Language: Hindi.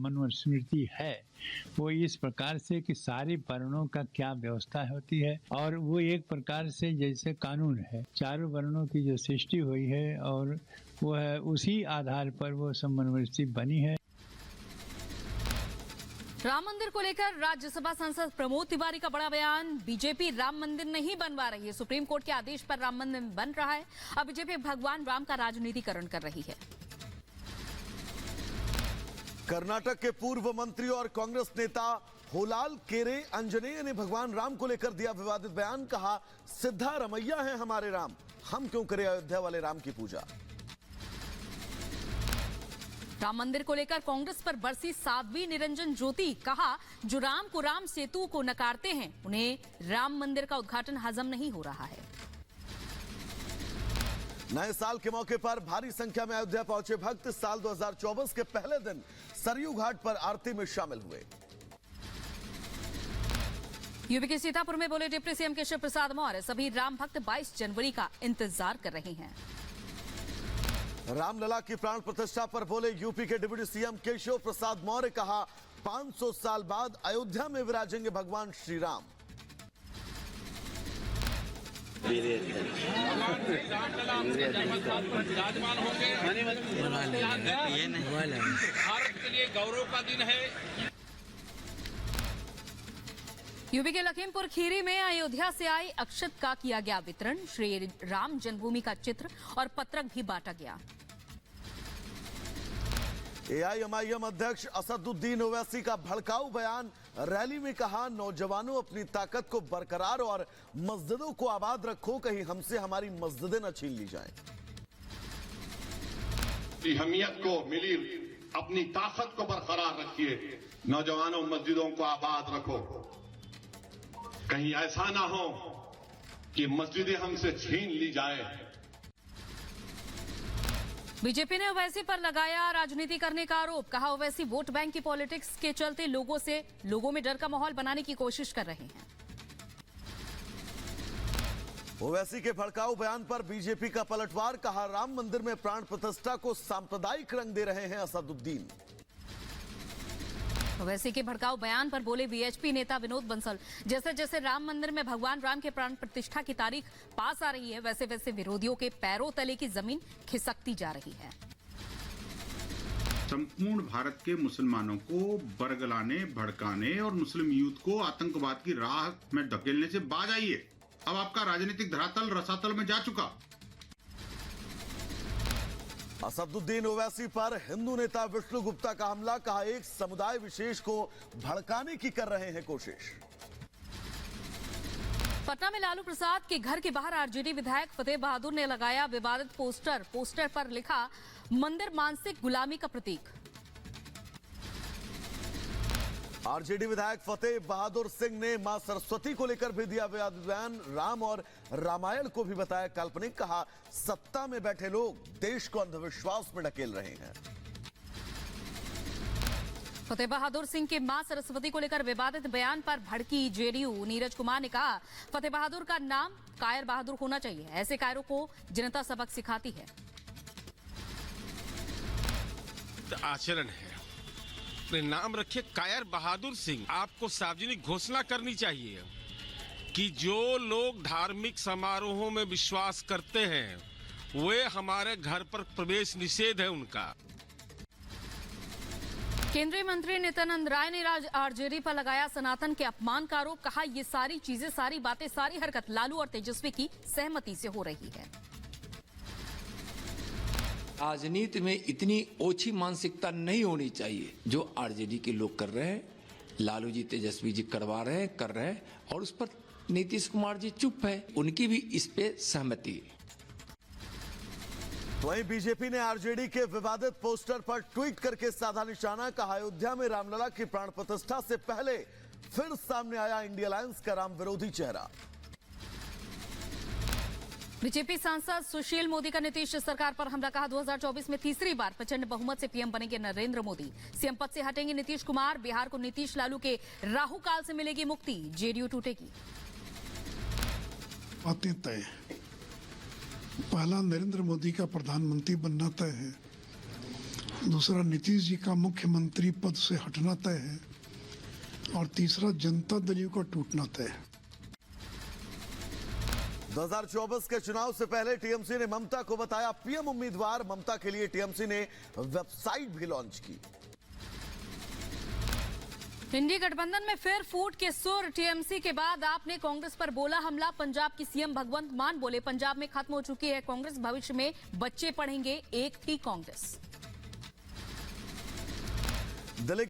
मनुस्मृति है वो इस प्रकार से कि सारे वर्णों का क्या व्यवस्था होती है, और वो एक प्रकार से जैसे कानून है, चारों वर्णों की जो सृष्टि हुई है और वो है उसी आधार पर वो सब मनुस्मृति बनी है। राम मंदिर को लेकर राज्यसभा सांसद प्रमोद तिवारी का बड़ा बयान। बीजेपी राम मंदिर नहीं बनवा रही है, सुप्रीम कोर्ट के आदेश पर राम मंदिर बन रहा है। अब बीजेपी भगवान राम का राजनीतिकरण कर रही है। कर्नाटक के पूर्व मंत्री और कांग्रेस नेता होलाल केरे अंजनेय ने भगवान राम को लेकर दिया विवादित बयान। कहा, सिद्धारमैया है हमारे राम, हम क्यों करें अयोध्या वाले राम की पूजा। राम मंदिर को लेकर कांग्रेस पर बरसी साध्वी निरंजन ज्योति। कहा, जो राम को राम सेतु को नकारते हैं उन्हें राम मंदिर का उद्घाटन हजम नहीं हो रहा है। नए साल के मौके पर भारी संख्या में अयोध्या पहुंचे भक्त साल 2024 के पहले दिन सरयू घाट पर आरती में शामिल हुए। यूपी के सीतापुर में बोले डिप्टी सीएम केशव प्रसाद मौर्य, सभी राम भक्त 22 जनवरी का इंतजार कर रहे हैं। रामलला की प्राण प्रतिष्ठा पर बोले यूपी के डिप्टी सीएम केशव प्रसाद मौर्य। कहा, 500 साल बाद अयोध्या में विराजेंगे भगवान श्री राम। भारत के लिए गौरव का दिन है। यूपी के लखीमपुर खीरी में अयोध्या से आई अक्षत का किया गया वितरण। श्री राम जन्मभूमि का चित्र और पत्रक भी बांटा गया। एआईएमआईएम अध्यक्ष असदुद्दीन ओवैसी का भड़काऊ बयान। रैली में कहा, नौजवानों अपनी ताकत को बरकरार और मस्जिदों को आबाद रखो, कहीं हमसे हमारी मस्जिदें न छीन ली जाएं। अहमियत को मिली अपनी ताकत को बरकरार रखिए, नौजवानों मस्जिदों को आबाद रखो, कहीं ऐसा ना हो कि मस्जिदें हमसे छीन ली जाए। बीजेपी ने ओवैसी पर लगाया राजनीति करने का आरोप। कहा, ओवैसी वोट बैंक की पॉलिटिक्स के चलते लोगों में डर का माहौल बनाने की कोशिश कर रहे हैं। ओवैसी के भड़काऊ बयान पर बीजेपी का पलटवार। कहा, राम मंदिर में प्राण प्रतिष्ठा को सांप्रदायिक रंग दे रहे हैं असदुद्दीन। ओवैसी के भड़काऊ बयान पर बोले वीएचपी नेता विनोद बंसल, जैसे जैसे राम मंदिर में भगवान राम के प्राण प्रतिष्ठा की तारीख पास आ रही है, वैसे वैसे विरोधियों के पैरों तले की जमीन खिसकती जा रही है। संपूर्ण भारत के मुसलमानों को बरगलाने, भड़काने और मुस्लिम यूथ को आतंकवाद की राह में धकेलने से बाज आइए। अब आपका राजनीतिक धरातल रसातल में जा चुका। असदुद्दीन ओवैसी पर हिंदू नेता विष्णु गुप्ता का हमला। कहा, एक समुदाय विशेष को भड़काने की कर रहे हैं कोशिश। पटना में लालू प्रसाद के घर के बाहर आरजेडी विधायक फतेह बहादुर ने लगाया विवादित पोस्टर पर लिखा, मंदिर मानसिक गुलामी का प्रतीक। आरजेडी विधायक फतेह बहादुर सिंह ने मां सरस्वती को लेकर भी दिया विवादित बयान। राम और रामायण को भी बताया काल्पनिक। कहा, सत्ता में बैठे लोग देश को अंधविश्वास में ढकेल रहे हैं। फतेह बहादुर सिंह के मां सरस्वती को लेकर विवादित बयान पर भड़की जेडीयू। नीरज कुमार ने कहा, फतेह बहादुर का नाम कायर बहादुर होना चाहिए, ऐसे कायरों को जनता सबक सिखाती है। आचरण है, अपने नाम रखिए कायर बहादुर सिंह। आपको सार्वजनिक घोषणा करनी चाहिए कि जो लोग धार्मिक समारोहों में विश्वास करते हैं वे हमारे घर पर प्रवेश निषेध है उनका। केंद्रीय मंत्री नित्यानंद राय ने आरजेडी पर लगाया सनातन के अपमान का आरोप। कहा, ये सारी चीजें, सारी बातें, सारी हरकत लालू और तेजस्वी की सहमति से हो रही है। राजनीति में इतनी ओछी मानसिकता नहीं होनी चाहिए जो आरजेडी के लोग कर रहे हैं। लालू जी, तेजस्वी जी करवा रहे हैं, कर रहे हैं, और उस पर नीतीश कुमार जी चुप है, उनकी भी इस पे सहमति। वहीं बीजेपी ने आरजेडी के विवादित पोस्टर पर ट्वीट करके साधा निशाना। कहा, अयोध्या में रामलला की प्राण प्रतिष्ठा से पहले फिर सामने आया इंडिया अलायंस का राम विरोधी चेहरा। बीजेपी सांसद सुशील मोदी का नीतीश सरकार पर हमला। कहा, 2024 में तीसरी बार प्रचंड बहुमत से पीएम बनेंगे नरेंद्र मोदी। सीएम पद से हटेंगे नीतीश कुमार। बिहार को नीतीश लालू के राहु काल से मिलेगी मुक्ति, जेडीयू टूटेगी। बातें तय, पहला नरेंद्र मोदी का प्रधानमंत्री बनना तय है। दूसरा नीतीश जी का मुख्यमंत्री पद से हटना तय है और तीसरा जनता दल यू का टूटना तय है। 2024 के चुनाव से पहले टीएमसी ने ममता को बताया पीएम उम्मीदवार। ममता के लिए टीएमसी ने वेबसाइट भी लॉन्च की। इंडी गठबंधन में फिर फूट के सुर। टीएमसी के बाद आपने कांग्रेस पर बोला हमला। पंजाब की सीएम भगवंत मान बोले पंजाब में खत्म हो चुकी है कांग्रेस, भविष्य में बच्चे पढ़ेंगे एक ही कांग्रेस। दिल्ली